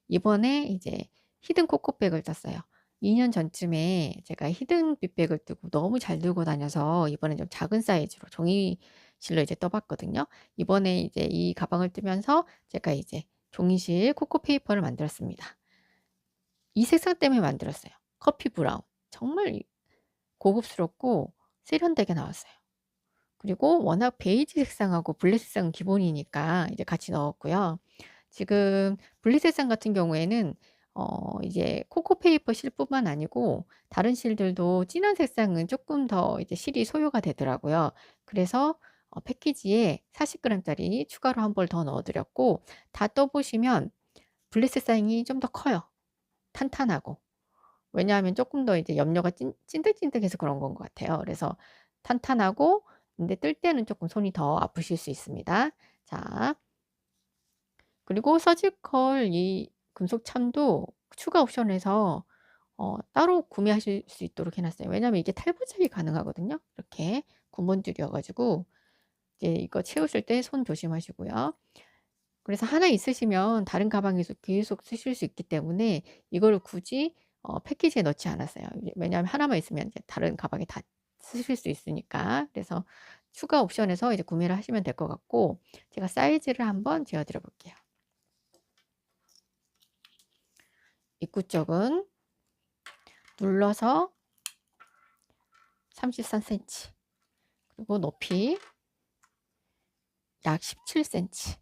이번에 이제 히든 코코백을 떴어요. 2년 전쯤에 제가 히든 빅백을 뜨고 너무 잘 들고 다녀서 이번에 좀 작은 사이즈로 종이실로 이제 떠봤거든요. 이번에 이제 이 가방을 뜨면서 제가 이제 종이실 코코 페이퍼를 만들었습니다. 이 색상 때문에 만들었어요. 커피 브라운. 정말 고급스럽고 세련되게 나왔어요. 그리고 워낙 베이지 색상하고 블랙 색상은 기본이니까 이제 같이 넣었고요. 지금 블랙 색상 같은 경우에는 이제 코코 페이퍼 실뿐만 아니고 다른 실들도 진한 색상은 조금 더 이제 실이 소요가 되더라고요. 그래서 패키지에 40g 짜리 추가로 한 벌 더 넣어 드렸고, 다 떠 보시면 블랙 색상이 좀 더 커요. 탄탄하고. 왜냐하면 조금 더 이제 염료가 찐득찐득해서 그런 건 것 같아요. 그래서 탄탄하고, 근데 뜰 때는 조금 손이 더 아프실 수 있습니다. 자, 그리고 서지컬 이 금속 참도 추가 옵션에서 따로 구매하실 수 있도록 해 놨어요. 왜냐하면 이게 탈부착이 가능하거든요. 이렇게 군번줄이어 가지고 이제 이거 채우실 때 손 조심하시고요. 그래서 하나 있으시면 다른 가방에서 계속 쓰실 수 있기 때문에 이거를 굳이 패키지에 넣지 않았어요. 이제 왜냐하면 하나만 있으면 이제 다른 가방에 다 쓰실 수 있으니까. 그래서 추가 옵션에서 이제 구매를 하시면 될 것 같고, 제가 사이즈를 한번 재어 드려 볼게요. 입구 쪽은 눌러서 33cm, 그리고 높이 약 17cm,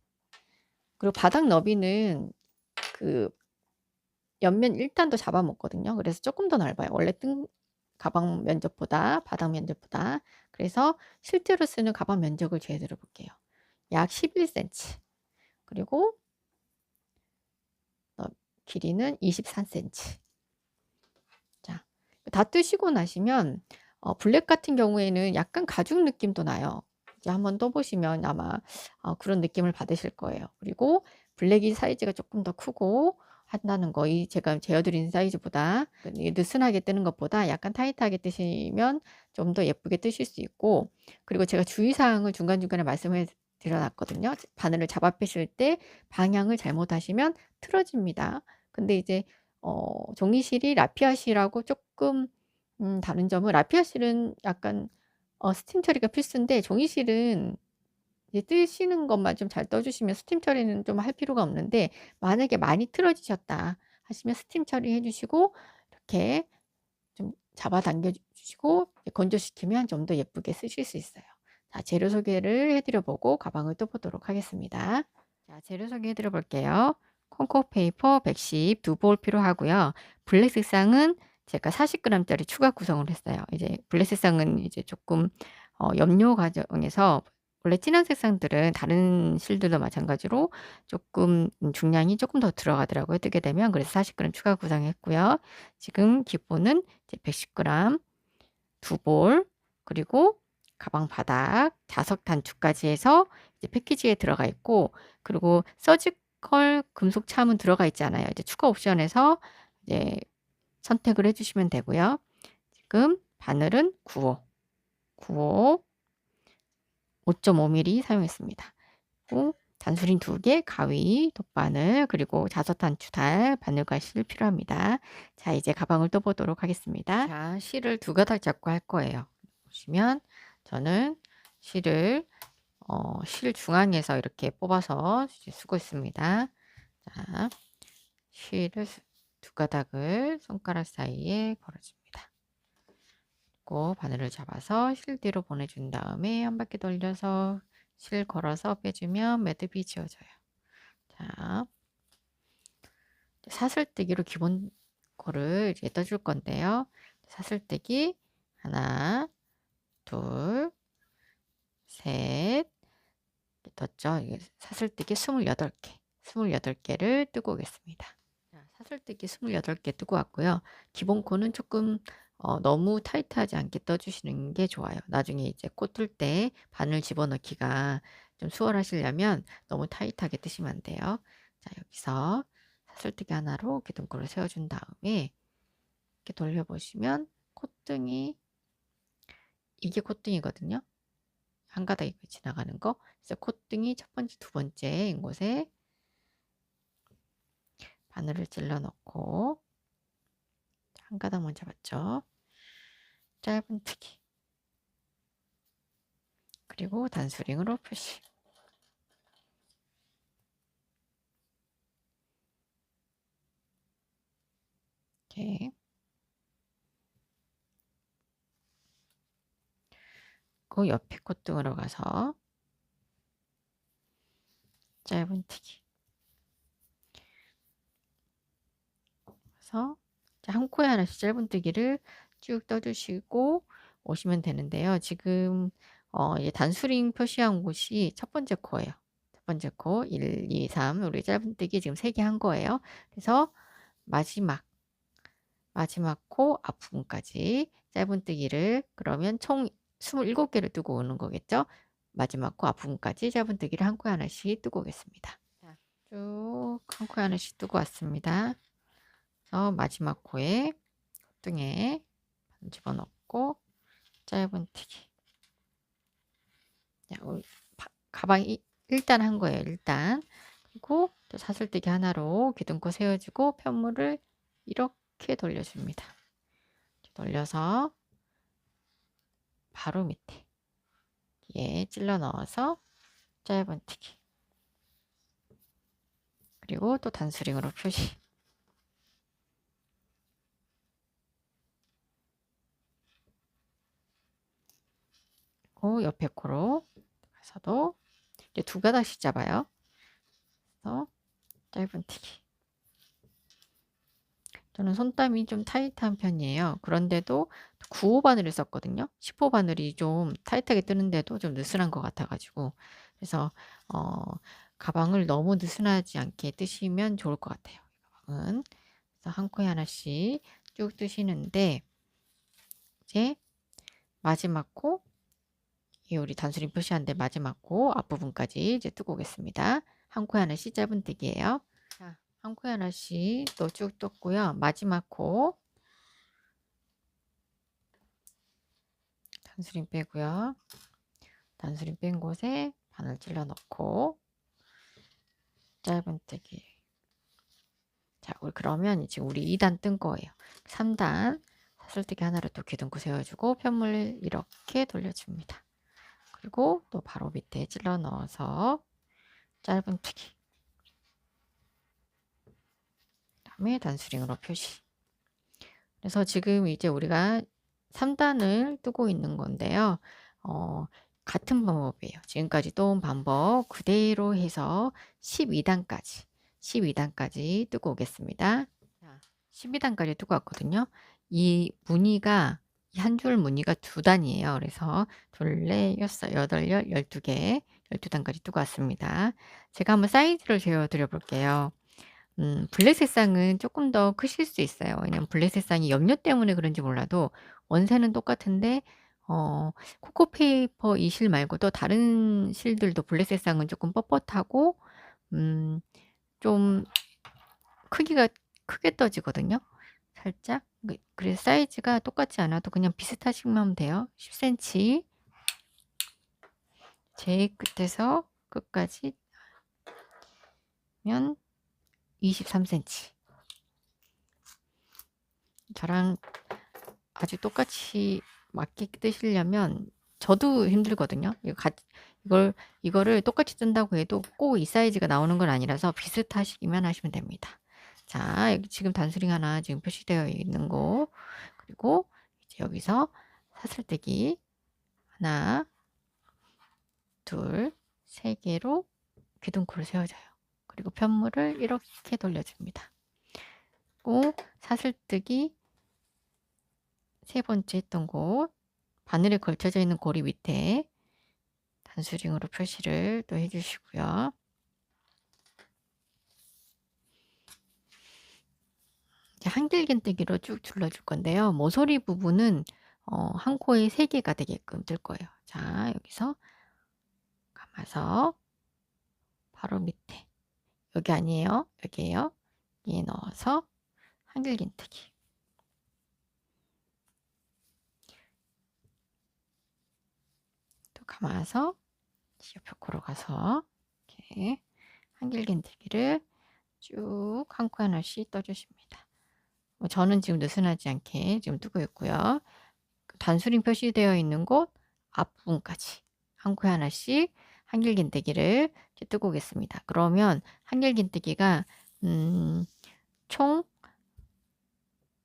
그리고 바닥 너비는 그 옆면 1단도 잡아먹거든요. 그래서 조금 더 넓어요. 원래 뜬 가방 면적보다, 바닥 면적보다. 그래서 실제로 쓰는 가방 면적을 재드려 볼게요. 약 11cm, 그리고 길이는 23cm. 자, 다 뜨시고 나시면 블랙 같은 경우에는 약간 가죽 느낌도 나요. 이제 한번 떠보시면 아마 그런 느낌을 받으실 거예요. 그리고 블랙이 사이즈가 조금 더 크고 한다는 거, 이 제가 재어드린 사이즈보다 느슨하게 뜨는 것보다 약간 타이트하게 뜨시면 좀 더 예쁘게 뜨실 수 있고, 그리고 제가 주의사항을 중간중간에 말씀을 드려놨거든요. 바늘을 잡아 빼실 때 방향을 잘못하시면 틀어집니다. 근데 이제 종이실이 라피아 실하고 조금 다른 점은, 라피아 실은 약간 스팀 처리가 필수인데, 종이실은 이제 뜨시는 것만 좀 잘 떠 주시면 스팀 처리는 좀 할 필요가 없는데, 만약에 많이 틀어지셨다 하시면 스팀 처리해 주시고 이렇게 좀 잡아당겨 주시고 건조시키면 좀 더 예쁘게 쓰실 수 있어요. 자, 재료 소개를 해 드려 보고 가방을 떠 보도록 하겠습니다. 자, 재료 소개해 드려 볼게요. 콩코 페이퍼 110 두 볼 필요하고요. 블랙 색상은 제가 40g 짜리 추가 구성을 했어요. 이제 블랙 색상은 이제 조금 염료 과정에서, 원래 진한 색상들은 다른 실들도 마찬가지로 조금 중량이 조금 더 들어가더라고요, 뜨게 되면. 그래서 40g 추가 구성했고요. 지금 기본은 이제 110g 두 볼, 그리고 가방 바닥, 자석 단추까지 해서 이제 패키지에 들어가 있고, 그리고 서지컬 금속 참은 들어가 있잖아요. 이제 추가 옵션에서 이제 선택을 해 주시면 되고요. 지금 바늘은 95, 95 5.5mm 사용했습니다. 그리고 잔수린 2개, 가위, 돗바늘, 그리고 자석 단추 달, 바늘과 실 필요합니다. 자, 이제 가방을 떠 보도록 하겠습니다. 자, 실을 두 가닥 잡고 할 거예요. 보시면 저는 실을 실 중앙에서 이렇게 뽑아서 쓰고 있습니다. 자, 실을 두 가닥을 손가락 사이에 걸어줍니다. 그리고 바늘을 잡아서 실 뒤로 보내준 다음에 한 바퀴 돌려서 실 걸어서 빼주면 매듭이 지어져요. 자, 사슬뜨기로 기본 거를 이제 떠줄 건데요. 사슬뜨기 하나, 둘, 셋, 떴죠? 이게 사슬뜨기 28개, 28개를 뜨고 오겠습니다. 자, 사슬뜨기 28개 뜨고 왔고요. 기본 코는 조금 너무 타이트하지 않게 떠주시는 게 좋아요. 나중에 이제 코 뜰 때 바늘 집어넣기가 좀 수월하시려면 너무 타이트하게 뜨시면 안 돼요. 자, 여기서 사슬뜨기 하나로 이렇게 등골을 세워준 다음에 이렇게 돌려보시면 콧등이, 이게 콧등이거든요. 한 가닥 이렇게 지나가는 거. 그래서 콧등이 첫 번째, 두 번째인 곳에 바늘을 찔러 넣고 한 가닥만 잡았죠. 짧은뜨기 그리고 단수링으로 표시. 이렇게 그 옆에 콧등으로 가서 짧은뜨기 그래서 한 코에 하나씩 짧은뜨기를 쭉 떠주시고 오시면 되는데요. 지금 이제 단수링 표시한 곳이 첫 번째 코예요. 첫 번째 코 1, 2, 3 우리 짧은뜨기 지금 3개 한 거예요. 그래서 마지막 코 앞부분까지 짧은뜨기를 그러면 총 27개를 뜨고 오는 거겠죠. 마지막 코 앞부분까지 짧은뜨기를 한 코에 하나씩 뜨고 오겠습니다. 쭉 한 코에 하나씩 뜨고 왔습니다. 그래서 마지막 코에 콧등에 집어넣고 짧은뜨기. 가방이 일단 한 거예요. 일단. 그리고 또 사슬뜨기 하나로 기둥코 세워주고 편물을 이렇게 돌려줍니다. 돌려서 바로 밑에 찔러 넣어서 짧은뜨기 그리고 또 단수링으로 표시. 그리고 옆에 코로 가서도 이제 2가닥씩 잡아요. 그래서 짧은뜨기. 저는 손땀이 좀 타이트한 편이에요. 그런데도 9호 바늘을 썼거든요. 10호 바늘이 좀 타이트하게 뜨는데도 좀 느슨한 것 같아가지고 그래서 가방을 너무 느슨하지 않게 뜨시면 좋을 것 같아요. 가방은 그래서 한 코에 하나씩 쭉 뜨시는데 이제 마지막 코 우리 단수링 표시한 데 마지막 코 앞부분까지 이제 뜨고 오겠습니다. 한 코에 하나씩 짧은뜨기예요. 자, 한 코에 하나씩 또 쭉 떴고요. 마지막 코 단수링 빼고요. 단수링 뺀 곳에 바늘 찔러 넣고 짧은뜨기. 자, 그러면 지금 우리 2단 뜬 거예요. 3단 사슬뜨기 하나를 또 기둥코 세워주고 편물 이렇게 돌려줍니다. 그리고 또 바로 밑에 찔러 넣어서 짧은뜨기. 그다음에 단수링으로 표시. 그래서 지금 이제 우리가 3단을 뜨고 있는 건데요. 같은 방법이에요. 지금까지 떠온 방법 그대로 해서 12단까지 뜨고 오겠습니다. 12단까지 뜨고 왔거든요. 이 무늬가 한 줄 무늬가 2단이에요. 그래서 둘, 넷, 여섯, 여덟, 12개 12단까지 뜨고 왔습니다. 제가 한번 사이즈를 재어드려 볼게요. 블랙 색상은 조금 더 크실 수 있어요. 왜냐면 블랙 색상이 염료 때문에 그런지 몰라도 원색은 똑같은데 코코페이퍼 이 실 말고도 다른 실들도 블랙 색상은 조금 뻣뻣하고 좀 크기가 크게 떠지거든요. 살짝. 그래서 사이즈가 똑같지 않아도 그냥 비슷하시면 하면 돼요. 10cm 제일 끝에서 끝까지 면 23cm. 저랑 아주 똑같이 맞게 뜨시려면 저도 힘들거든요. 이거를 똑같이 뜬다고 해도 꼭 이 사이즈가 나오는 건 아니라서 비슷하시기만 하시면 됩니다. 자, 여기 지금 단수링 하나 지금 표시되어 있는 거 그리고 이제 여기서 사슬뜨기 하나, 둘, 3개로 기둥코를 세워줘요. 그리고 편물을 이렇게 돌려줍니다. 또 사슬뜨기 3번째 했던 곳 바늘에 걸쳐져 있는 고리 밑에 단수링으로 표시를 또 해주시고요. 이제 한길긴뜨기로 쭉 둘러줄 건데요. 모서리 부분은 한 코에 3개가 되게끔 뜰 거예요. 자, 여기서 감아서 바로 밑에 여기 아니에요. 여기에요. 여기에 넣어서 한길긴뜨기. 또 감아서 옆에 코로 가서 이렇게 한길긴뜨기를 쭉 한 코 하나씩 떠주십니다. 저는 지금 느슨하지 않게 지금 뜨고 있고요. 그 단수링 표시되어 있는 곳 앞부분까지 한 코에 하나씩 한길긴뜨기를 이렇게 뜨고 오겠습니다. 그러면 한길긴뜨기가 총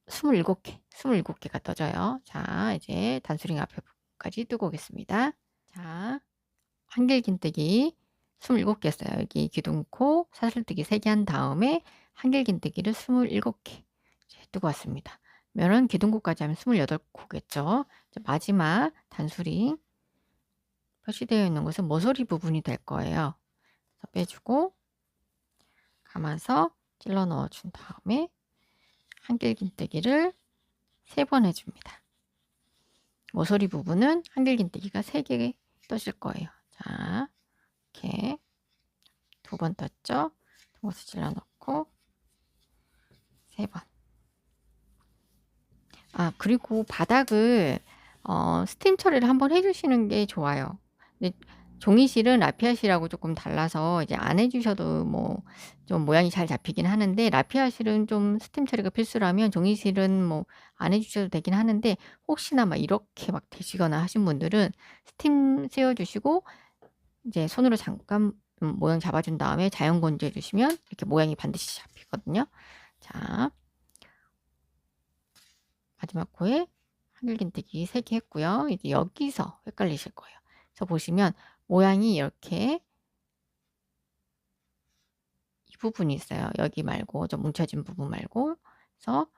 27개, 27개가 떠져요. 자, 이제 단수링 앞에까지 뜨고 오겠습니다. 자, 한길긴뜨기 27개 했어요. 여기 기둥코 사슬뜨기 3개 한 다음에 한길긴뜨기를 27개 뜨고 왔습니다. 면은 기둥코까지 하면 28코겠죠. 마지막 단수링 표시되어 있는 것은 모서리 부분이 될 거예요. 그래서 빼주고 감아서 찔러 넣어준 다음에 한길긴뜨기를 3번 해줍니다. 모서리 부분은 한길긴뜨기가 3개 떠질 거예요. 자, 이렇게 2번 떴죠? 동거서 찔러 넣고 3번. 아, 그리고 바닥을 스팀 처리를 한번 해주시는 게 좋아요. 근데 종이실은 라피아실하고 조금 달라서 이제 안 해주셔도 뭐 좀 모양이 잘 잡히긴 하는데, 라피아실은 좀 스팀 처리가 필수라면 종이실은 뭐 안 해주셔도 되긴 하는데, 혹시나 막 이렇게 막 되시거나 하신 분들은 스팀 세워주시고 이제 손으로 잠깐 모양 잡아준 다음에 자연 건조해 주시면 이렇게 모양이 반드시 잡히거든요. 자, 마지막 코에 한길긴뜨기 3개 했고요. 이제 여기서 헷갈리실 거예요. 그래서 보시면 모양이 이렇게 이 부분이 있어요. 여기 말고 좀 뭉쳐진 부분 말고. 그래서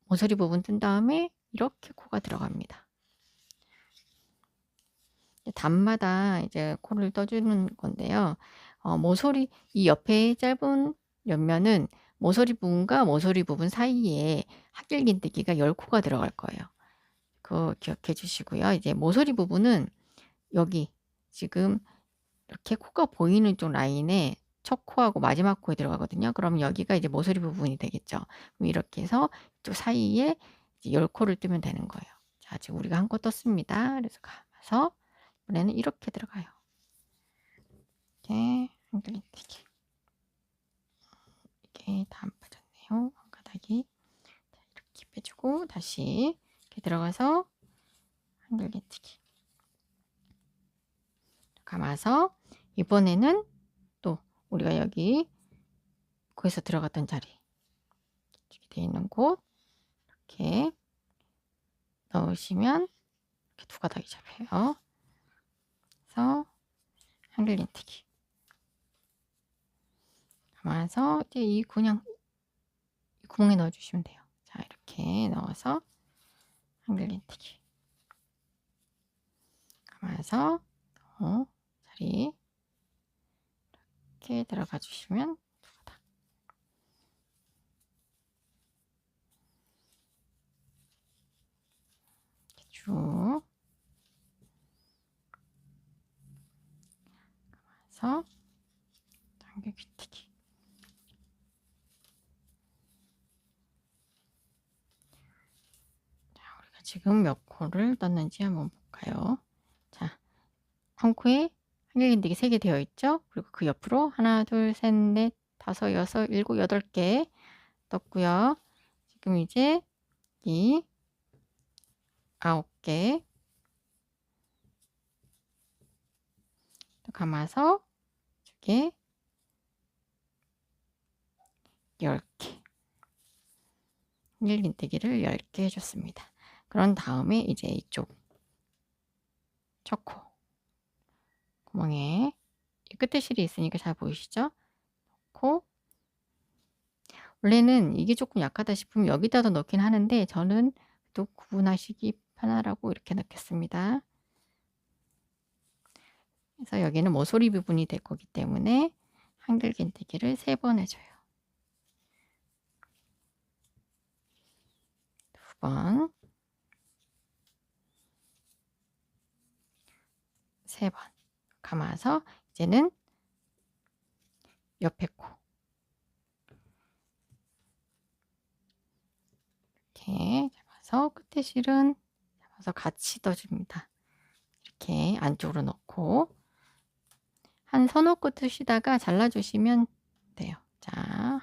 모서리 부분 뜬 다음에 이렇게 코가 들어갑니다. 단마다 이제 코를 떠주는 건데요. 모서리 이 옆에 짧은 옆면은 모서리 부분과 모서리 부분 사이에 한길긴뜨기가 10코가 들어갈 거예요. 그거 기억해 주시고요. 이제 모서리 부분은 여기 지금 이렇게 코가 보이는 쪽 라인에 첫 코하고 마지막 코에 들어가거든요. 그럼 여기가 이제 모서리 부분이 되겠죠. 그럼 이렇게 해서 또 사이에 이제 10코를 뜨면 되는 거예요. 자, 지금 우리가 한 코 떴습니다. 그래서 감아서 이번에는 이렇게 들어가요. 이렇게 한길긴뜨기. 이게 다 안 빠졌네요. 한 가닥이. 자, 이렇게 빼주고 다시 이렇게 들어가서 한길긴뜨기. 감아서 이번에는 또 우리가 여기 거기서 들어갔던 자리 이렇게 되어 있는 곳 이렇게 넣으시면 이렇게 2가닥이 잡혀요. 그래서 한길긴뜨기 감아서 이제 이 그냥 이 구멍에 넣어주시면 돼요. 자, 이렇게 넣어서 한길긴뜨기 감아서 자리 이렇게 들어가 주시면 2가닥. 이렇게 쭉 감아서 한길긴뜨기. 자, 우리가 지금 몇 코를 떴는지 한번 볼까요? 자, 한 코에 한길긴뜨기 3개 되어 있죠? 그리고 그 옆으로 하나, 둘, 셋, 넷, 다섯, 여섯, 일곱, 8개 떴고요. 지금 이제 이 9개 또 감아서 이쪽에 10개 한길긴뜨기를 10개 해줬습니다. 그런 다음에 이제 이쪽 첫 코 구멍에 이 끝에 실이 있으니까 잘 보이시죠? 넣고 원래는 이게 조금 약하다 싶으면 여기다도 넣긴 하는데 저는 또 구분하시기 편하라고 이렇게 넣겠습니다. 그래서 여기는 모서리 부분이 될 거기 때문에 한길긴뜨기를 3번 해줘요. 2번 3번 감아서 이제는 옆에 코 이렇게 잡아서 끝에 실은 잡아서 같이 떠줍니다. 이렇게 안쪽으로 넣고 한 서너 코 뜨시다가 잘라주시면 돼요. 자,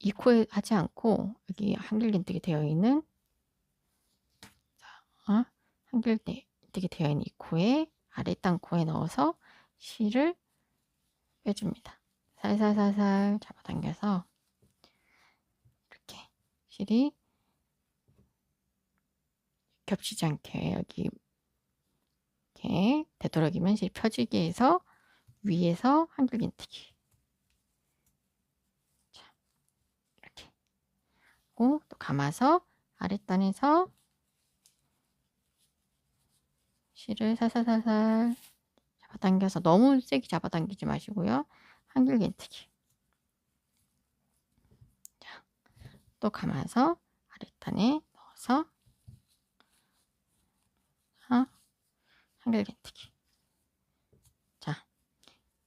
이 코에 하지 않고 여기 한길긴뜨기 되어 있는 한길긴뜨기 되어 있는 이 코에 아랫단 코에 넣어서 실을 빼줍니다. 살살살살 잡아당겨서 이렇게 실이 겹치지 않게 여기 이렇게 되도록이면 실 펴지게 해서 위에서 한길긴뜨기. 자, 이렇게 하고 또 감아서 아랫단에서 실을 살살살살 잡아당겨서 너무 세게 잡아당기지 마시고요. 한길긴뜨기. 자, 또 감아서 아랫단에 넣어서 한길긴뜨기. 자,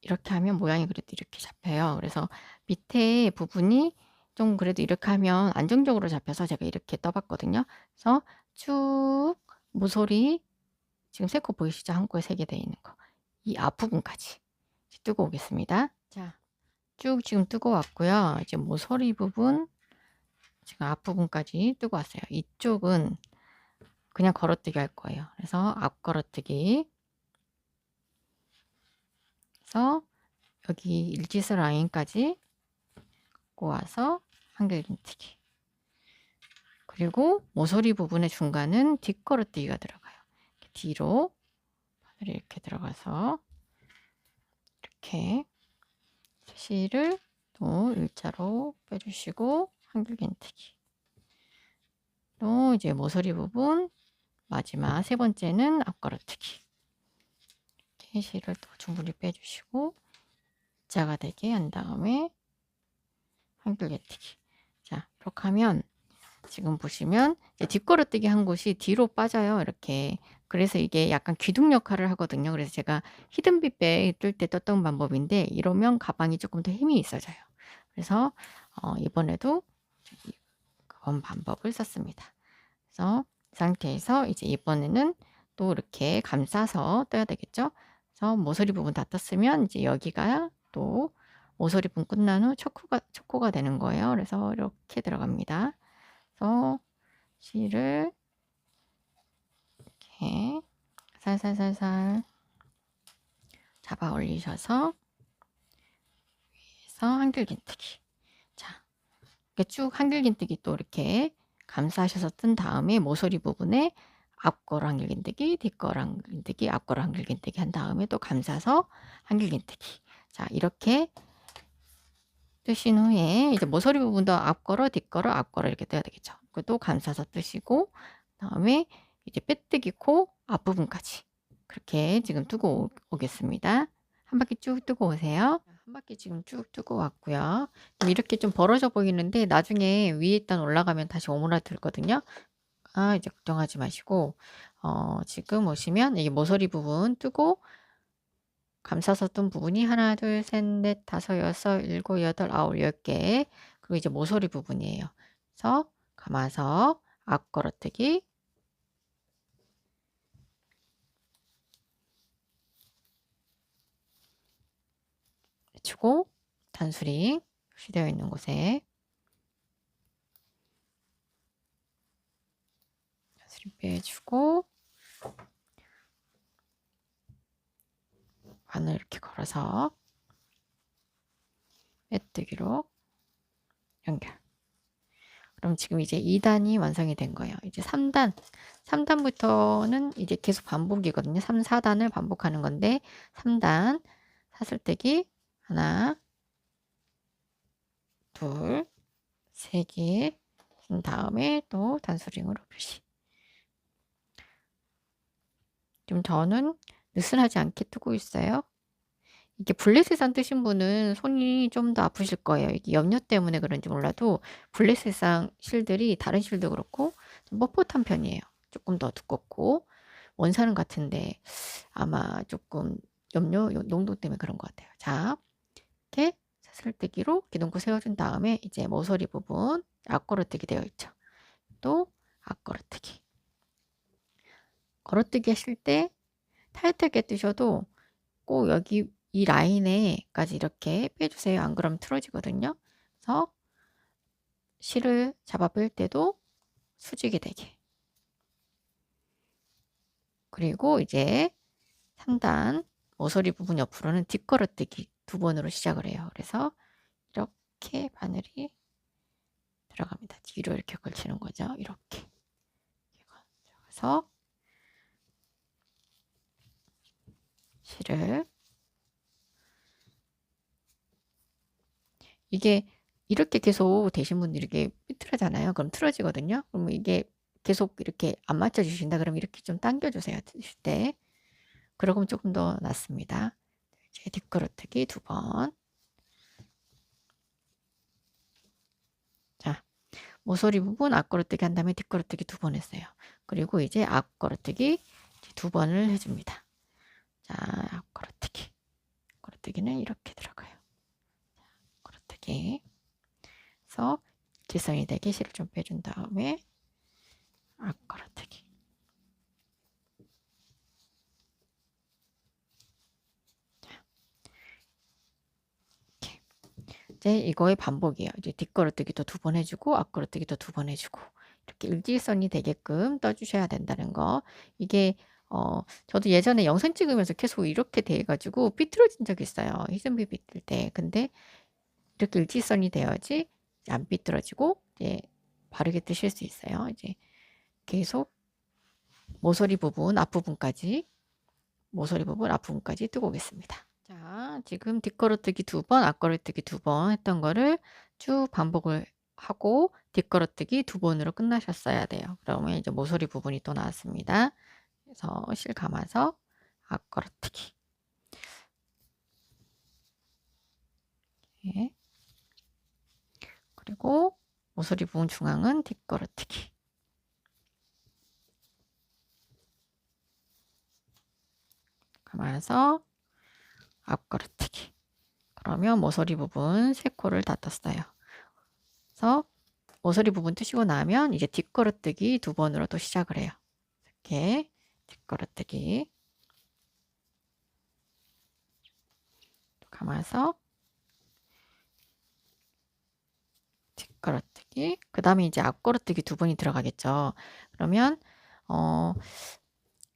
이렇게 하면 모양이 그래도 이렇게 잡혀요. 그래서 밑에 부분이 좀 그래도 이렇게 하면 안정적으로 잡혀서 제가 이렇게 떠봤거든요. 그래서 쭉 모서리 지금 3코 보이시죠? 한 코에 3개 되어 있는 거. 이 앞부분까지 뜨고 오겠습니다. 자, 쭉 지금 뜨고 왔고요. 이제 모서리 부분 지금 앞부분까지 뜨고 왔어요. 이쪽은 그냥 걸어뜨기 할 거예요. 그래서 앞 걸어뜨기. 그래서 여기 일지선 라인까지 꼬아서 한길긴뜨기. 그리고 모서리 부분의 중간은 뒷걸어뜨기가 들어가요. 이렇게 뒤로 바늘이 이렇게 들어가서 이렇게 실을 또 일자로 빼주시고 한길긴뜨기. 또 이제 모서리 부분 마지막 3번째는 앞걸어뜨기. 이렇게 실을 또 충분히 빼주시고 일자가 되게 한 다음에 한길긴뜨기. 자, 이렇게 하면 지금 보시면 뒷걸어뜨기 한 곳이 뒤로 빠져요. 이렇게. 그래서 이게 약간 귀둥 역할을 하거든요. 그래서 제가 히든빛백 뜰 때 떴던 방법인데 이러면 가방이 조금 더 힘이 있어져요. 그래서 이번에도 그런 방법을 썼습니다. 그래서 이 상태에서 이제 이번에는 또 이렇게 감싸서 떠야 되겠죠. 그래서 모서리 부분 다 떴으면 이제 여기가 또 모서리 부분 끝난 후 초코가 되는 거예요. 그래서 이렇게 들어갑니다. 그래서 실을 이렇게 살살살살 잡아 올리셔서 위에서 한길긴뜨기. 자, 이렇게 쭉 한길긴뜨기 또 이렇게 감싸셔서 뜬 다음에 모서리 부분에 앞걸 한길긴뜨기, 뒷걸 한길긴뜨기, 앞걸 한길긴뜨기 한 다음에 또 감싸서 한길긴뜨기. 자, 이렇게 뜨신 후에 이제 모서리 부분도 앞걸어, 뒷걸어, 앞걸어 이렇게 떠야 되겠죠. 또 감싸서 뜨시고 그다음에 이제 빼뜨기 코 앞부분까지 그렇게 지금 뜨고 오겠습니다. 한 바퀴 쭉 뜨고 오세요. 한 바퀴 지금 쭉 뜨고 왔고요. 이렇게 좀 벌어져 보이는데 나중에 위에 일단 올라가면 다시 오므라들거든요. 이제 걱정하지 마시고 지금 오시면 이게 모서리 부분 뜨고 감싸서 뜬 부분이 하나, 둘, 셋, 넷, 다섯, 여섯, 일곱, 여덟, 아홉, 10개. 그리고 이제 모서리 부분이에요. 그래서 감아서 앞 걸어뜨기. 치고 단수링 표시되어 있는 곳에 단수링 빼주고 바늘 이렇게 걸어서 빼뜨기로 연결. 그럼 지금 이제 2단이 완성이 된 거예요. 이제 3단부터는 이제 계속 반복이거든요. 3, 4단을 반복하는 건데 3단 사슬뜨기 하나, 둘, 3개 한 다음에 또 단수링으로 표시. 지금 저는 느슨하지 않게 뜨고 있어요. 이게 블레셋산 뜨신 분은 손이 좀 더 아프실 거예요. 이게 염료 때문에 그런지 몰라도 블레셋산 실들이 다른 실도 그렇고 좀 뻣뻣한 편이에요. 조금 더 두껍고 원사는 같은데 아마 조금 염료 농도 때문에 그런 것 같아요. 자, 이렇게 사슬뜨기로 기둥코 세워준 다음에 이제 모서리 부분 앞걸어뜨기 되어 있죠. 또 앞걸어뜨기. 걸어뜨기 하실 때 타이트하게 뜨셔도 꼭 여기 이 라인에까지 이렇게 빼주세요. 안 그러면 틀어지거든요. 그래서 실을 잡아 뺄 때도 수직이 되게. 그리고 이제 상단 모서리 부분 옆으로는 뒷걸어뜨기 2번으로 시작을 해요. 그래서 이렇게 바늘이 들어갑니다. 뒤로 이렇게 걸치는 거죠. 이렇게. 들어가서 실을 이게 이렇게 계속 되신 분들이 이렇게 삐뚤어잖아요. 그럼 틀어지거든요. 그러면 이게 계속 이렇게 안 맞춰 주신다 그러면 이렇게 좀 당겨 주세요. 드실 때. 그러면 조금 더 낫습니다. 이제 뒷걸어뜨기 2번. 자, 모서리 부분 앞걸어뜨기 한 다음에 뒷걸어뜨기 2번 했어요. 그리고 이제 앞걸어뜨기 2번을 해줍니다. 자, 앞걸어뜨기. 걸어뜨기는 이렇게 들어가요. 걸어뜨기. 그래서 일직선이 되게 실을 좀 빼준 다음에 앞걸어뜨기. 이제 이거의 반복이에요. 이제 뒷걸어뜨기도 2번 해주고 앞걸어뜨기도 2번 해주고 이렇게 일직선이 되게끔 떠주셔야 된다는 거. 이게 저도 예전에 영상 찍으면서 계속 이렇게 돼가지고 삐뚤어진 적이 있어요. 히든비 삐뚤 때. 근데 이렇게 일직선이 되어야지 안 삐뚤어지고 이제 바르게 뜨실 수 있어요. 이제 계속 모서리 부분 앞부분까지 뜨고 오겠습니다. 자, 지금 뒷걸어뜨기 2번, 앞걸어뜨기 2번 했던 거를 쭉 반복을 하고 뒷걸어뜨기 2번으로 끝나셨어야 돼요. 그러면 이제 모서리 부분이 또 나왔습니다. 그래서 실 감아서 앞걸어뜨기. 네. 그리고 모서리 부분 중앙은 뒷걸어뜨기. 감아서 앞걸어뜨기. 그러면 모서리 부분 3코를 다 떴어요. 그래서 모서리 부분 뜨시고 나면 이제 뒷걸어뜨기 2번으로 또 시작을 해요. 이렇게 뒷걸어뜨기 감아서 뒷걸어뜨기 그 다음에 이제 앞걸어뜨기 2번이 들어가겠죠. 그러면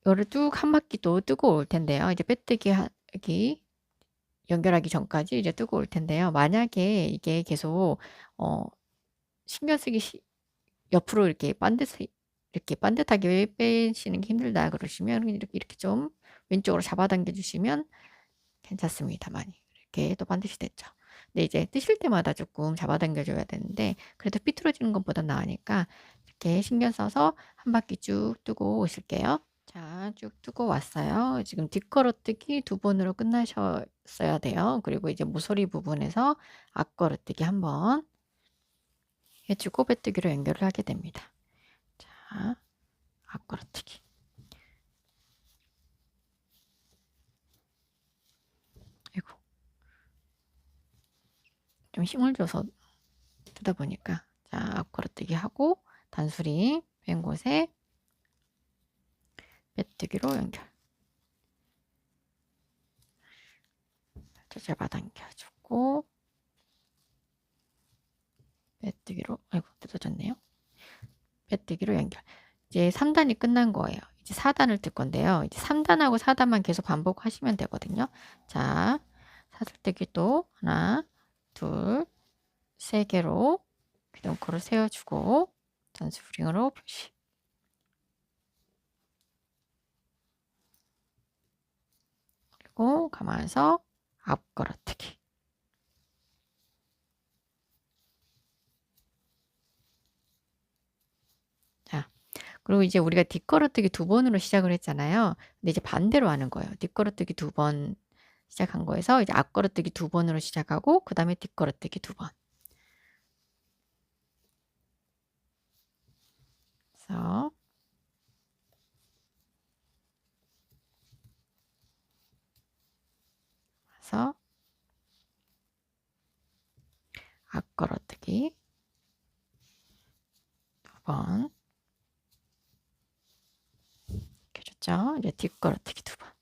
이거를 쭉 한 바퀴 또 뜨고 올 텐데요. 이제 빼뜨기 하기 연결하기 전까지 이제 뜨고 올 텐데요. 만약에 이게 계속 신경 쓰기 옆으로 이렇게 반듯하게 빼시는 게 힘들다 그러시면 이렇게 좀 왼쪽으로 잡아당겨 주시면 괜찮습니다. 많이 이렇게 또 반드시 됐죠. 근데 이제 뜨실 때마다 조금 잡아당겨 줘야 되는데 그래도 삐뚤어지는 것보다 나으니까 이렇게 신경 써서 한 바퀴 쭉 뜨고 오실게요. 자, 쭉 뜨고 왔어요. 지금 뒷걸어뜨기 2번으로 끝나셨어야 돼요. 그리고 이제 모서리 부분에서 앞걸어뜨기 1번 해주고 빼뜨기로 연결을 하게 됩니다. 자, 앞걸어뜨기. 아이고, 좀 힘을 줘서 뜨다 보니까 자, 앞걸어뜨기 하고 단수리 뺀 곳에 빼뜨기로 연결. 잡아당겨주고 빼뜨기로 아이고 뜯어졌네요. 빼뜨기로 연결. 이제 3단이 끝난 거예요. 이제 4단을 뜰 건데요. 이제 3단하고 4단만 계속 반복하시면 되거든요. 자, 사슬뜨기 또 하나, 둘, 3개로 기둥코를 세워주고 단수링으로 표시. 그리고 감아서 앞걸어뜨기. 자, 그리고 이제 우리가 뒷걸어뜨기 2번으로 시작을 했잖아요. 근데 이제 반대로 하는 거예요. 뒷걸어뜨기 2번 시작한 거에서 이제 앞걸어뜨기 2번으로 시작하고 그 다음에 뒷걸어뜨기 2번. 그래서 앞걸어뜨기 2번 이렇게 줬죠. 이제 뒷걸어뜨기 2번.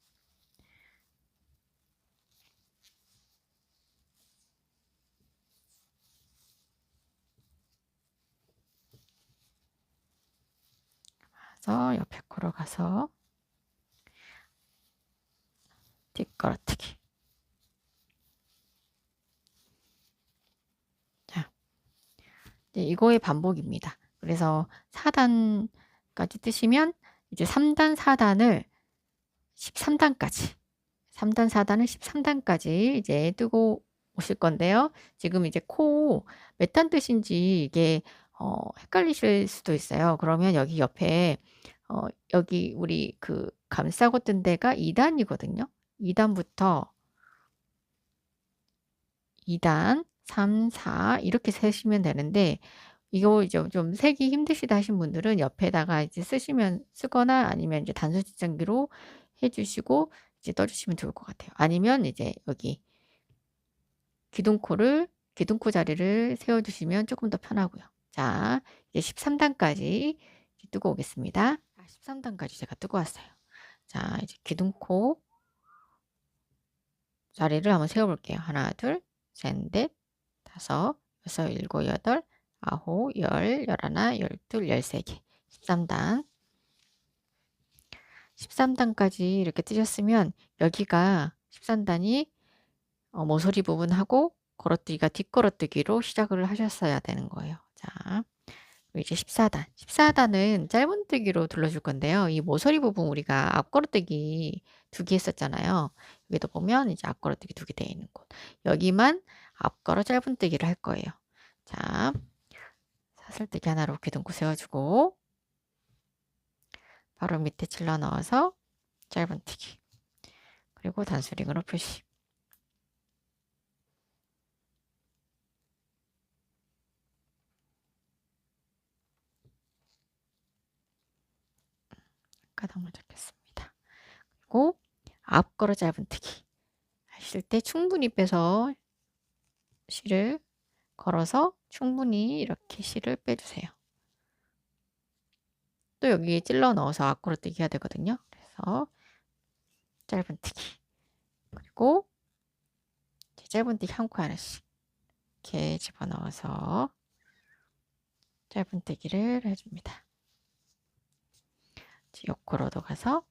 그래서 옆에 코로 가서 뒷걸어뜨기. 자, 이제 이거의 반복입니다. 그래서 4단까지 뜨시면 이제 3단, 4단을 13단까지 3단, 4단을 13단까지 이제 뜨고 오실 건데요. 지금 이제 코 몇 단 뜨신지 이게 헷갈리실 수도 있어요. 그러면 여기 옆에 여기 우리 그 감싸고 뜬 데가 2단이거든요. 2단부터 2단, 3, 4 이렇게 세시면 되는데 이거 이제 좀 세기 힘드시다 하신 분들은 옆에다가 이제 쓰거나 아니면 이제 단수 지정기로 해주시고 이제 떠주시면 좋을 것 같아요. 아니면 이제 여기 기둥코 자리를 세워주시면 조금 더 편하고요. 자, 이제 13단까지 뜨고 오겠습니다. 13단까지 제가 뜨고 왔어요. 자, 이제 기둥코 자리를 한번 세워볼게요. 하나, 둘, 셋, 넷, 다섯, 여섯, 일곱, 여덟, 아홉, 열, 열하나, 열둘, 13개. 13단. 13단까지 이렇게 뜨셨으면 여기가 13단이 모서리 부분하고 걸어뜨기가 뒷걸어뜨기로 시작을 하셨어야 되는 거예요. 자, 그리고 이제 14단. 14단은 짧은뜨기로 둘러줄 건데요. 이 모서리 부분 우리가 앞걸어뜨기 2개 했었잖아요. 여기도 보면 이제 앞걸어뜨기 2개 되어 있는 곳. 여기만 앞걸어 짧은뜨기를 할 거예요. 자, 사슬뜨기 하나로 기둥코 세워주고 바로 밑에 찔러 넣어서 짧은뜨기. 그리고 단수링으로 표시. 가닥만 잡겠습니다. 그리고 앞걸어 짧은뜨기 하실 때 충분히 빼서 실을 걸어서 충분히 이렇게 실을 빼주세요. 또 여기에 찔러 넣어서 앞걸어뜨기 해야 되거든요. 그래서 짧은뜨기 그리고 짧은뜨기 한 코 하나씩 이렇게 집어넣어서 짧은뜨기를 해줍니다. 옆코로도 가서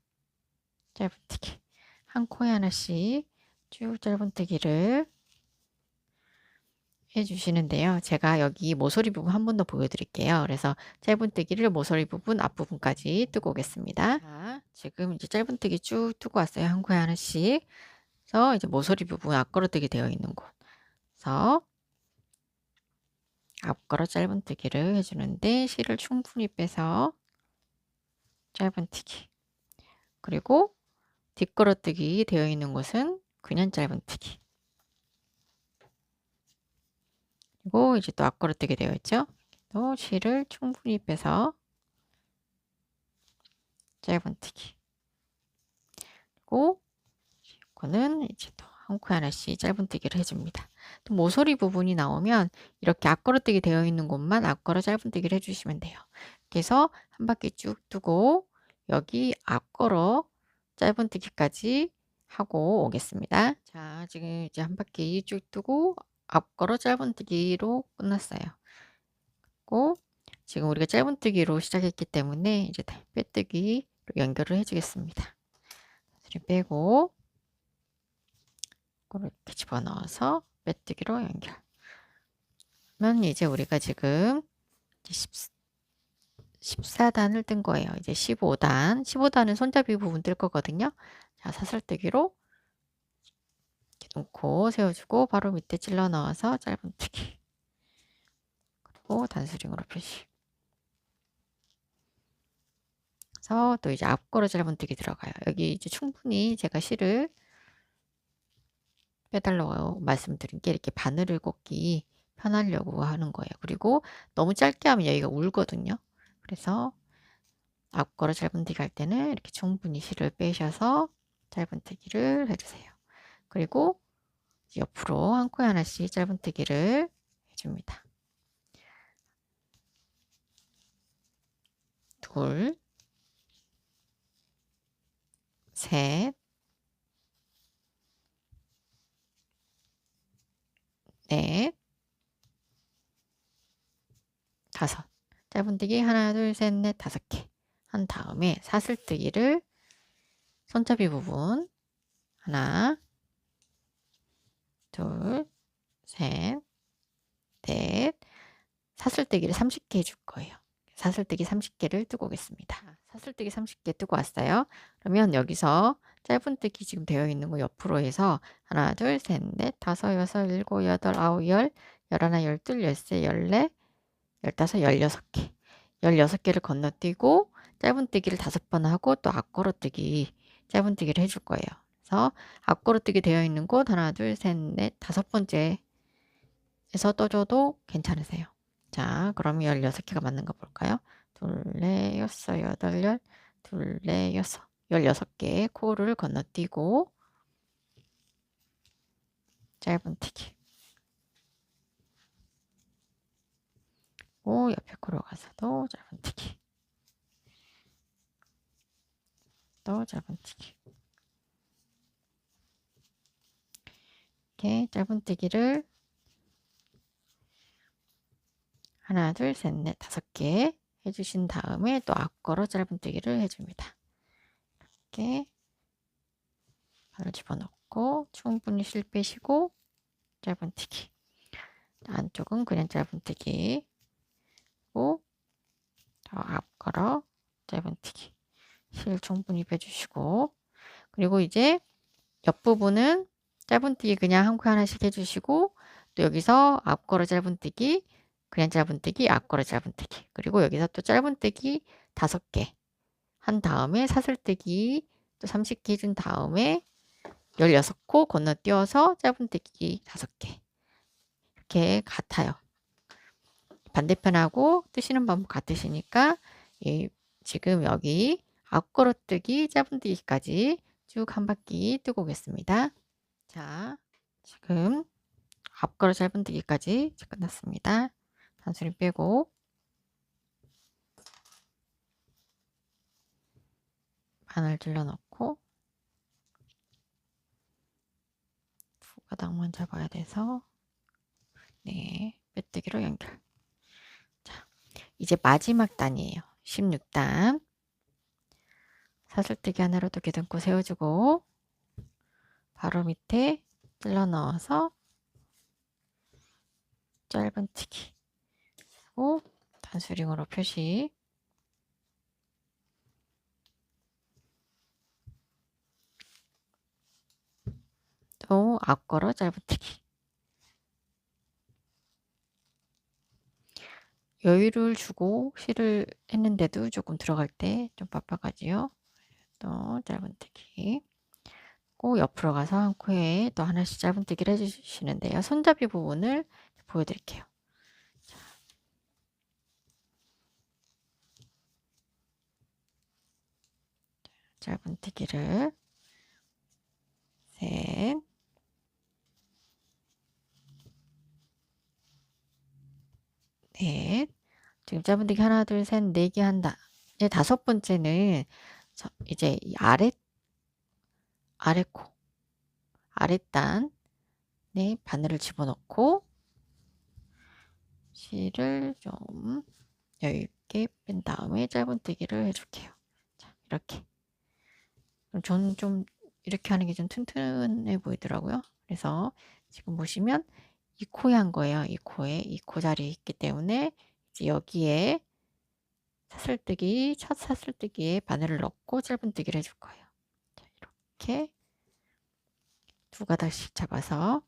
짧은뜨기 한 코에 하나씩 쭉 짧은뜨기를 해주시는데요. 제가 여기 모서리 부분 한 번 더 보여드릴게요. 그래서 짧은뜨기를 모서리 부분 앞부분까지 뜨고 오겠습니다. 자, 지금 이제 짧은뜨기 쭉 뜨고 왔어요. 한 코에 하나씩. 그래서 이제 모서리 부분 앞걸어뜨기 되어 있는 곳. 그래서 앞걸어 짧은뜨기를 해주는데 실을 충분히 빼서 짧은뜨기. 그리고 뒷걸어뜨기 되어 있는 곳은 그냥 짧은뜨기. 그리고 이제 또 앞걸어뜨기 되어 있죠. 또 실을 충분히 빼서 짧은뜨기. 그리고 이거는 이제 또 한 코에 하나씩 짧은뜨기를 해줍니다. 또 모서리 부분이 나오면 이렇게 앞걸어뜨기 되어 있는 곳만 앞걸어 짧은뜨기를 해주시면 돼요. 그래서 한 바퀴 쭉 뜨고 여기 앞걸어 짧은뜨기까지 하고 오겠습니다. 자, 지금 이제 한 바퀴 쭉 뜨고 앞걸어 짧은뜨기로 끝났어요. 그리고 지금 우리가 짧은뜨기로 시작했기 때문에 이제 빼뜨기로 연결을 해주겠습니다. 빼고 이렇게 집어넣어서 빼뜨기로 연결. 그러면 이제 우리가 지금 14단을 뜬 거예요. 이제 15단. 15단은 손잡이 부분 뜰 거거든요. 자, 사슬뜨기로 놓고 세워주고 바로 밑에 찔러 넣어서 짧은뜨기. 그리고 단수링으로 표시. 그래서 또 이제 앞걸어 짧은뜨기 들어가요. 여기 이제 충분히 제가 실을 빼달라고 말씀드린 게 이렇게 바늘을 꽂기 편하려고 하는 거예요. 그리고 너무 짧게 하면 여기가 울거든요. 그래서 앞걸어 짧은뜨기 할 때는 이렇게 충분히 실을 빼셔서 짧은뜨기를 해주세요. 그리고 옆으로 한 코에 하나씩 짧은뜨기를 해줍니다. 둘, 셋, 넷, 다섯. 짧은뜨기 하나, 둘, 셋, 넷, 5개. 한 다음에 사슬뜨기를 손잡이 부분 하나, 둘, 셋, 넷, 사슬뜨기를 30개 해줄 거예요. 사슬뜨기 30개를 뜨고 오겠습니다. 사슬뜨기 30개 뜨고 왔어요. 그러면 여기서 짧은뜨기 지금 되어 있는 거 옆으로 해서 하나, 둘, 셋, 넷, 다섯, 여섯, 일곱, 여덟, 아홉, 열, 열하나, 열둘, 열세, 열네, 열다섯, 16개. 16개를 건너뛰고 짧은뜨기를 5번 하고 또 앞걸어뜨기 짧은뜨기를 해줄 거예요. 그래서 앞걸어뜨기 되어 있는 곳 하나, 둘, 셋, 넷, 5번째에서 떠줘도 괜찮으세요. 자, 그럼 16개가 맞는 거 볼까요? 둘, 넷, 여섯, 여덟, 열, 둘, 넷, 여섯, 16개 코를 건너뛰고 짧은뜨기. 오, 옆에 코로 가서도 짧은뜨기. 또 짧은뜨기. 이렇게 짧은뜨기를 하나, 둘, 셋, 넷, 5개 해주신 다음에 또 앞걸어 짧은뜨기를 해줍니다. 이렇게 발을 집어넣고 충분히 실 빼시고 짧은뜨기. 안쪽은 그냥 짧은뜨기. 또 앞걸어 짧은뜨기. 실 충분히 빼주시고 그리고 이제 옆부분은 짧은뜨기 그냥 한 코 하나씩 해주시고 또 여기서 앞걸어 짧은뜨기 그냥 짧은뜨기 앞걸어 짧은뜨기 그리고 여기서 또 짧은뜨기 5개 한 다음에 사슬뜨기 또 30개 해준 다음에 16코 건너뛰어서 짧은뜨기 5개 이렇게 같아요. 반대편하고 뜨시는 방법 같으시니까 지금 여기 앞걸어뜨기 짧은뜨기까지 쭉 한 바퀴 뜨고 오겠습니다. 자, 지금 앞걸어 짧은뜨기까지 끝났습니다. 단수를 빼고 바늘 질러 넣고 두 가닥만 잡아야 돼서 네, 빼뜨기로 연결. 자, 이제 마지막 단이에요. 16단. 사슬뜨기 하나로 또 기둥코 세워주고 바로 밑에 찔러 넣어서 짧은뜨기 하고 단수링으로 표시. 또 앞걸어 짧은뜨기. 여유를 주고 실을 했는데도 조금 들어갈 때 좀 빡빡하지요. 또 짧은뜨기. 꼭 옆으로 가서 한 코에 또 하나씩 짧은뜨기를 해주시는데요. 손잡이 부분을 보여드릴게요. 짧은뜨기를 셋, 넷. 지금 짧은뜨기 하나, 둘, 셋, 4개 한다. 이제 5번째는 이제 이 아래코, 아랫단에 바늘을 집어넣고 실을 좀 여유있게 뺀 다음에 짧은뜨기를 해줄게요. 자, 이렇게. 저는 좀 이렇게 하는 게 좀 튼튼해 보이더라고요. 그래서 지금 보시면 이 코에 한 거예요. 이 코 자리에 있기 때문에 이제 여기에 사슬뜨기, 첫 사슬뜨기에 바늘을 넣고 짧은뜨기를 해줄 거예요. 자, 이렇게 두 가닥씩 잡아서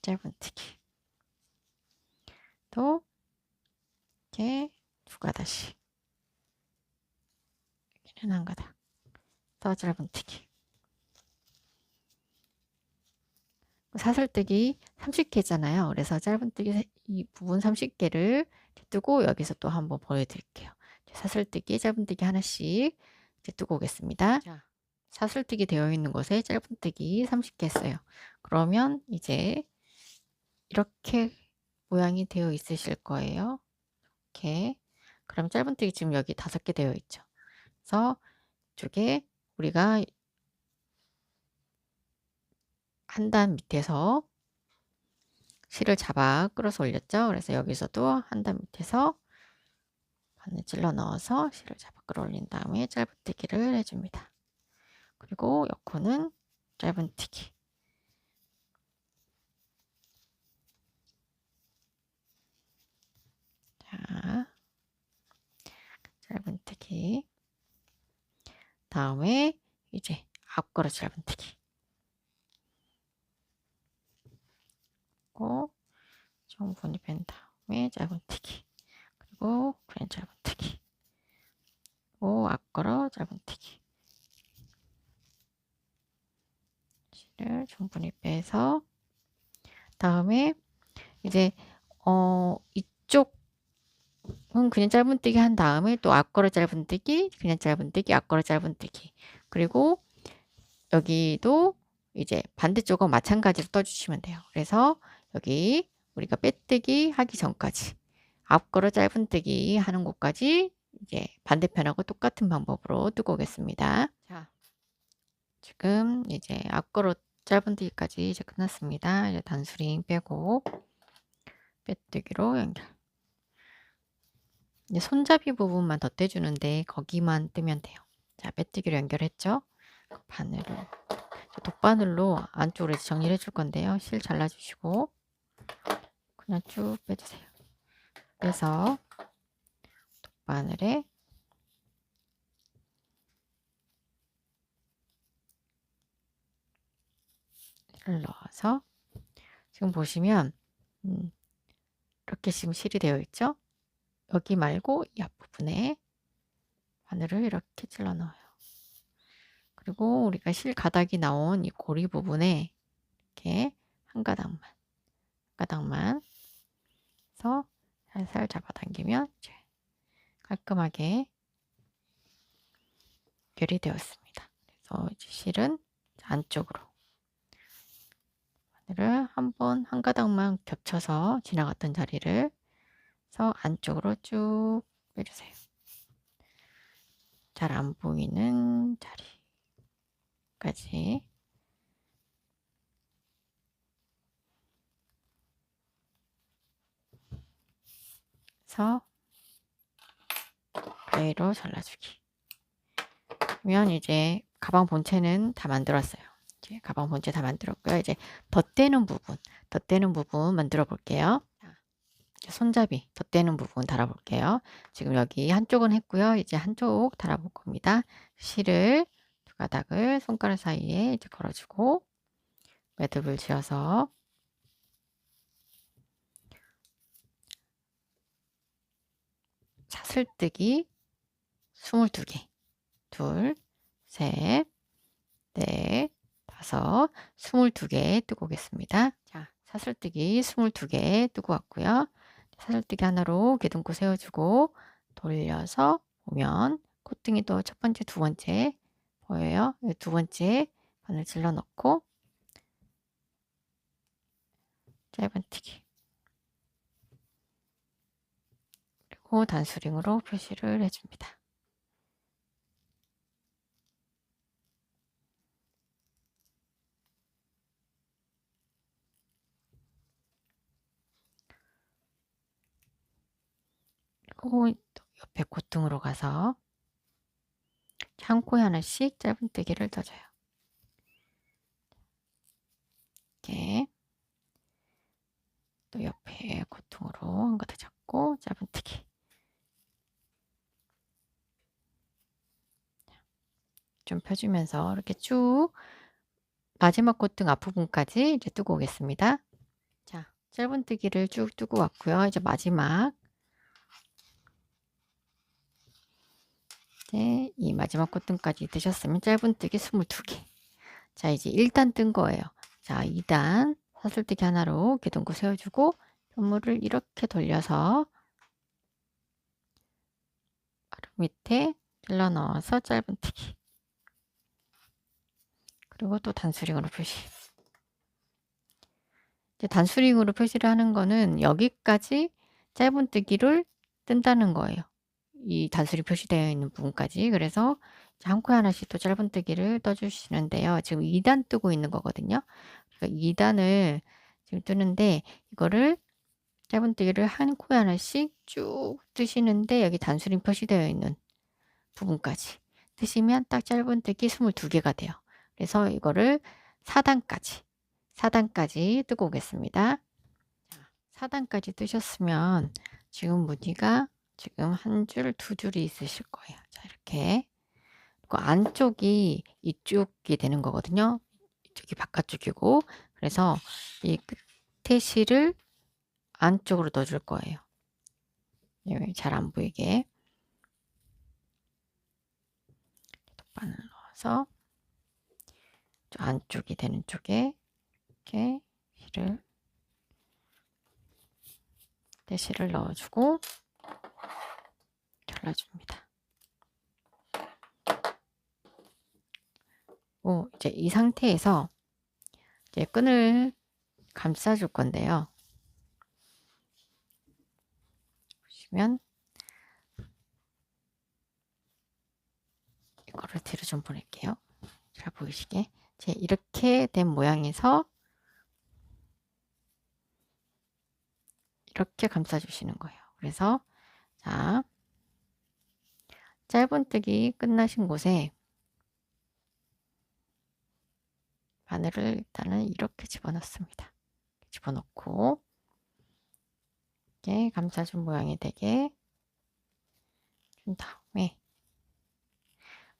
짧은뜨기. 또 이렇게 두 가닥씩. 여기는 한 가닥. 더 짧은뜨기. 사슬뜨기 30개잖아요. 그래서 짧은뜨기 이 부분 30개를 뜨고 여기서 또 한번 보여드릴게요. 사슬뜨기, 짧은뜨기 하나씩 이제 뜨고 오겠습니다. 자, 사슬뜨기 되어 있는 곳에 짧은뜨기 30개 했어요. 그러면 이제 이렇게 모양이 되어 있으실 거예요. 이렇게. 그럼 짧은뜨기 지금 여기 5개 되어 있죠. 그래서 이쪽에 우리가 한 단 밑에서 실을 잡아 끌어서 올렸죠. 그래서 여기서도 한 단 밑에서 바늘 찔러 넣어서 실을 잡아 끌어올린 다음에 짧은뜨기를 해줍니다. 그리고 옆코는 짧은뜨기. 자, 짧은뜨기. 다음에 이제 앞걸어 짧은뜨기. 그리고 정분이 뺀 다음에 짧은뜨기. 그리고 그냥 짧은뜨기. 그리고 앞걸어 짧은뜨기. 실을 충분히 빼서 다음에 이제 이쪽은 그냥 짧은뜨기 한 다음에 또 앞걸어 짧은뜨기, 그냥 짧은뜨기, 앞걸어 짧은뜨기. 그리고 여기도 이제 반대쪽은 마찬가지로 떠주시면 돼요. 그래서 여기 우리가 빼뜨기 하기 전까지 앞걸어 짧은뜨기 하는 곳까지 이제 반대편하고 똑같은 방법으로 뜨고 오겠습니다. 자, 지금 이제 앞걸어 짧은뜨기까지 이제 끝났습니다. 이제 단수링 빼고 빼뜨기로 연결. 이제 손잡이 부분만 덧대주는데 거기만 뜨면 돼요. 자, 빼뜨기로 연결했죠? 바늘을 돗바늘로 안쪽으로 정리를 해줄 건데요. 실 잘라주시고 그냥 쭉 빼주세요. 그래서 돗바늘에 실을 넣어서 지금 보시면 이렇게 지금 실이 되어 있죠? 여기 말고 이 앞부분에 바늘을 이렇게 찔러 넣어요. 그리고 우리가 실 가닥이 나온 이 고리 부분에 이렇게 한 가닥만 해서 살살 잡아당기면 이제 깔끔하게 연결이 되었습니다. 그래서 이제 실은 안쪽으로 바늘을 한 가닥만 겹쳐서 지나갔던 자리를 해서 안쪽으로 쭉 빼주세요. 잘 안 보이는 자리까지 해서 가위로 잘라주기. 그러면 이제 가방 본체는 다 만들었어요. 이제 가방 본체 다 만들었고요. 이제 덧대는 부분 만들어 볼게요. 손잡이 덧대는 부분 달아볼게요. 지금 여기 한쪽은 했고요. 이제 한쪽 달아볼 겁니다. 실을 두 가닥을 손가락 사이에 이제 걸어주고 매듭을 지어서 사슬뜨기 22개 둘, 셋, 넷, 다섯 22개 뜨고 오겠습니다. 자, 사슬뜨기 22개 뜨고 왔고요. 사슬뜨기 하나로 기둥코 세워주고 돌려서 보면 콧등이 또 첫 번째, 두 번째 보여요. 두 번째 바늘 질러 넣고 짧은뜨기 그리고 단수링으로 표시를 해줍니다. 그리고 또 옆에 콧등으로 가서 한 코에 하나씩 짧은뜨기를 떠줘요. 이렇게 또 옆에 콧등으로 한 가닥 잡고 짧은뜨기 좀 펴주면서 이렇게 쭉 마지막 콧등 앞부분까지 이제 뜨고 오겠습니다. 자, 짧은뜨기를 쭉 뜨고 왔고요. 이제 마지막 이제 이 마지막 콧등까지 뜨셨으면 짧은뜨기 22개. 자, 이제 1단 뜬 거예요. 자, 2단 사슬뜨기 하나로 기둥코 세워주고 편물을 이렇게 돌려서 바로 밑에 찔러 넣어서 짧은뜨기 그리고 또 단수링으로 표시. 이제 단수링으로 표시를 하는 거는 여기까지 짧은뜨기를 뜬다는 거예요. 이 단수링 표시되어 있는 부분까지. 그래서 한 코에 하나씩 또 짧은뜨기를 떠주시는데요. 지금 2단 뜨고 있는 거거든요. 그러니까 2단을 지금 뜨는데 이거를 짧은뜨기를 한 코에 하나씩 쭉 뜨시는데 여기 단수림 표시되어 있는 부분까지 뜨시면 딱 짧은뜨기 22개가 돼요. 그래서 이거를 4단까지 뜨고 오겠습니다. 4단까지 뜨셨으면 지금 무늬가 지금 한 줄, 두 줄이 있으실 거예요. 자, 이렇게. 그리고 안쪽이 이쪽이 되는 거거든요. 이쪽이 바깥쪽이고. 그래서 이 끝에 실을 안쪽으로 넣어줄 거예요. 잘 안 보이게. 바늘 넣어서 안쪽이 되는 쪽에 이렇게 실을 넣어주고 잘라줍니다. 이제 이 상태에서 이제 끈을 감싸줄 건데요. 보시면 이거를 뒤로 좀 보낼게요. 잘 보이시게. 이제 이렇게 된 모양에서 이렇게 감싸주시는 거예요. 그래서 자, 짧은뜨기 끝나신 곳에 바늘을 일단은 이렇게 집어넣습니다. 집어넣고 이렇게 감싸준 모양이 되게 준 다음에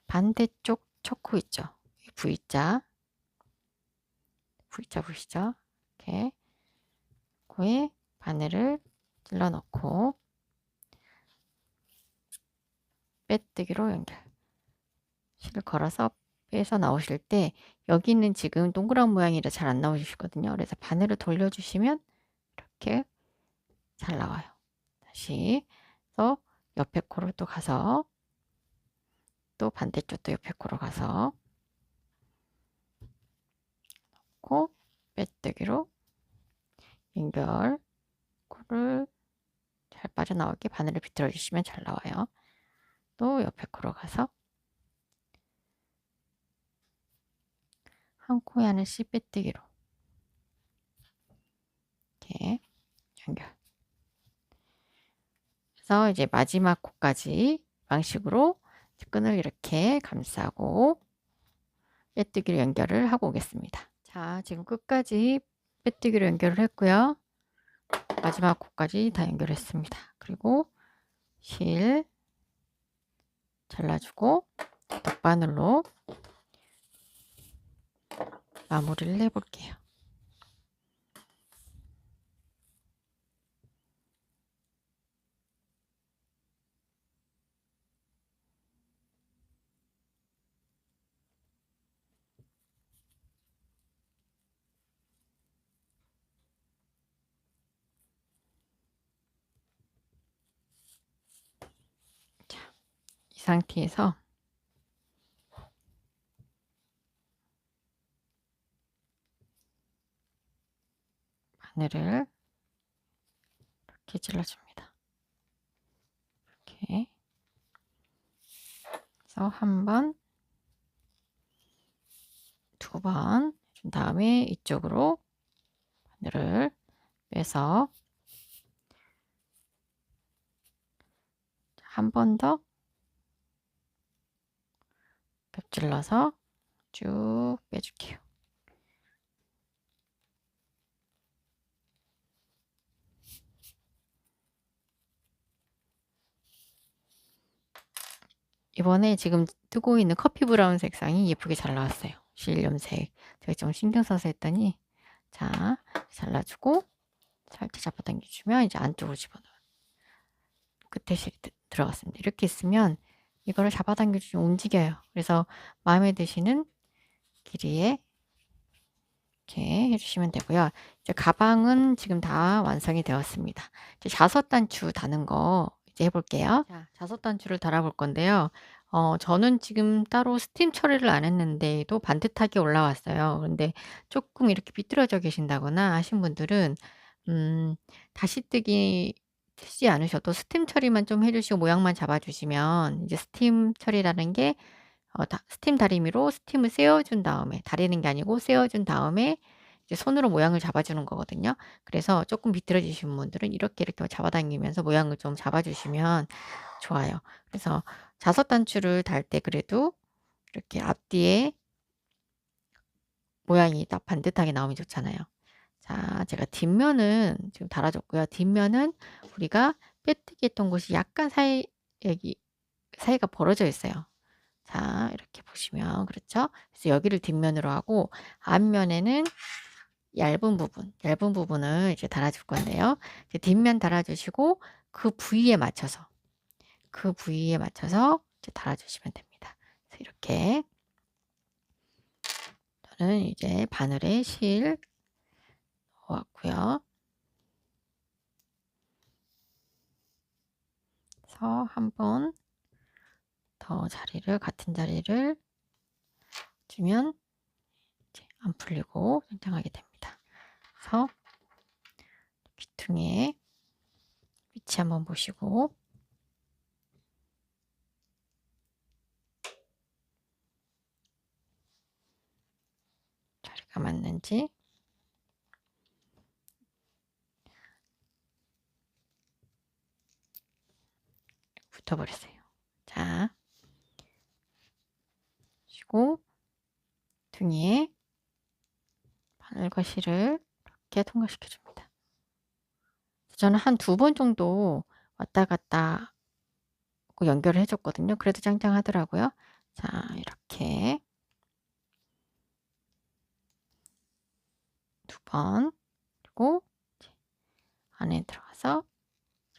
반대쪽 첫 코 있죠? V자 보이시죠? 이렇게 코에 바늘을 찔러 넣고 빼뜨기로 연결. 실을 걸어서 빼서 나오실 때 여기는 지금 동그란 모양이라 잘 안 나오시거든요. 그래서 바늘을 돌려주시면 이렇게 잘 나와요. 다시 또 옆에 코로 또 가서 또 반대쪽도 옆에 코로 가서 넣고 빼뜨기로 연결. 코를 잘 빠져나오게 바늘을 비틀어 주시면 잘 나와요. 또 옆에 코로 가서 한 코에 하나씩 빼뜨기로 이렇게 연결. 그래서 이제 마지막 코까지 방식으로 끈을 이렇게 감싸고 빼뜨기로 연결을 하고 오겠습니다. 자, 지금 끝까지 빼뜨기로 연결을 했고요. 마지막 코까지 다 연결했습니다. 그리고 실 잘라주고 덧바늘로 마무리를 해볼게요. 자, 이 상태에서 바늘을 이렇게 찔러줍니다. 이렇게 그래서 한 번, 두 번 준 다음에 이쪽으로 바늘을 빼서 한 번 더 겹질러서 쭉 빼줄게요. 이번에 지금 뜨고 있는 커피 브라운 색상이 예쁘게 잘 나왔어요. 실 염색. 제가 좀 신경 써서 했더니 자, 잘라주고 살짝 잡아당겨주면 이제 안쪽으로 집어넣어요. 끝에 실이 들어갔습니다. 이렇게 있으면 이거를 잡아당겨주면 움직여요. 그래서 마음에 드시는 길이에 이렇게 해주시면 되고요. 이제 가방은 지금 다 완성이 되었습니다. 이제 자석단추 다는 거 이제 해볼게요. 자, 자석단추를 달아볼 건데요. 저는 지금 따로 스팀 처리를 안 했는데도 반듯하게 올라왔어요. 그런데 조금 이렇게 비뚤어져 계신다거나 하신 분들은 다시 뜨지 않으셔도 스팀 처리만 좀 해주시고 모양만 잡아주시면 이제 스팀 처리라는 게 스팀 다리미로 스팀을 세워준 다음에 다리는 게 아니고 세워준 다음에 이제 이제 손으로 모양을 잡아주는 거거든요. 그래서 조금 비뚤어지신 분들은 이렇게 잡아당기면서 모양을 좀 잡아주시면 좋아요. 그래서 자석 단추를 달 때 그래도 이렇게 앞뒤에 모양이 딱 반듯하게 나오면 좋잖아요. 자, 제가 뒷면은 지금 달아줬고요. 뒷면은 우리가 빼뜨기 했던 곳이 약간 여기 사이가 벌어져 있어요. 자, 이렇게 보시면 그렇죠? 그래서 여기를 뒷면으로 하고 앞면에는 얇은 부분을 이제 달아줄 건데요. 이제 뒷면 달아주시고 그 부위에 맞춰서 이제 달아주시면 됩니다. 그래서 이렇게 저는 이제 바늘에 실 넣어왔고요. 그래서 한번 더 같은 자리를 주면 이제 안 풀리고 짱짱하게 됩니다. 그래서 귀퉁이의 위치 한번 보시고 자리가 맞는지 붙어버렸어요. 자, 그리고 둥이에 바늘과 실을 이렇게 통과시켜 줍니다. 저는 한 2번 정도 왔다 갔다 연결을 해줬거든요. 그래도 짱짱하더라고요. 자, 이렇게 2번, 그리고 안에 들어가서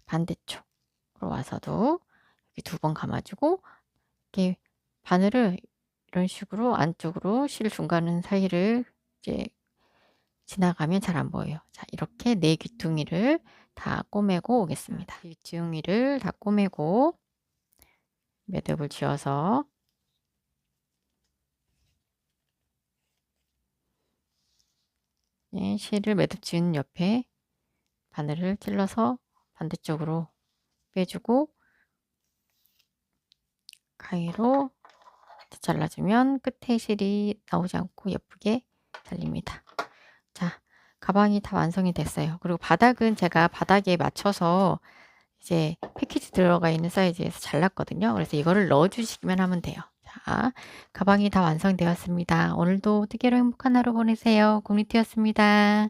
반대쪽으로 와서도 이렇게 2번 감아주고, 이렇게 바늘을 이런 식으로 안쪽으로 실 중간 사이를 이제 지나가면 잘 안 보여요. 자, 이렇게 4 귀퉁이를 다 꼬매고 오겠습니다. 귀퉁이를 다 꼬매고 매듭을 지어서 실을 매듭 지은 옆에 바늘을 찔러서 반대쪽으로 빼주고 가위로 잘라주면 끝에 실이 나오지 않고 예쁘게 잘립니다. 자, 가방이 다 완성이 됐어요. 그리고 바닥은 제가 바닥에 맞춰서 이제 패키지 들어가 있는 사이즈에서 잘랐거든요. 그래서 이거를 넣어주시기만 하면 돼요. 자, 가방이 다 완성되었습니다. 오늘도 특이로 행복한 하루 보내세요. 국리티였습니다.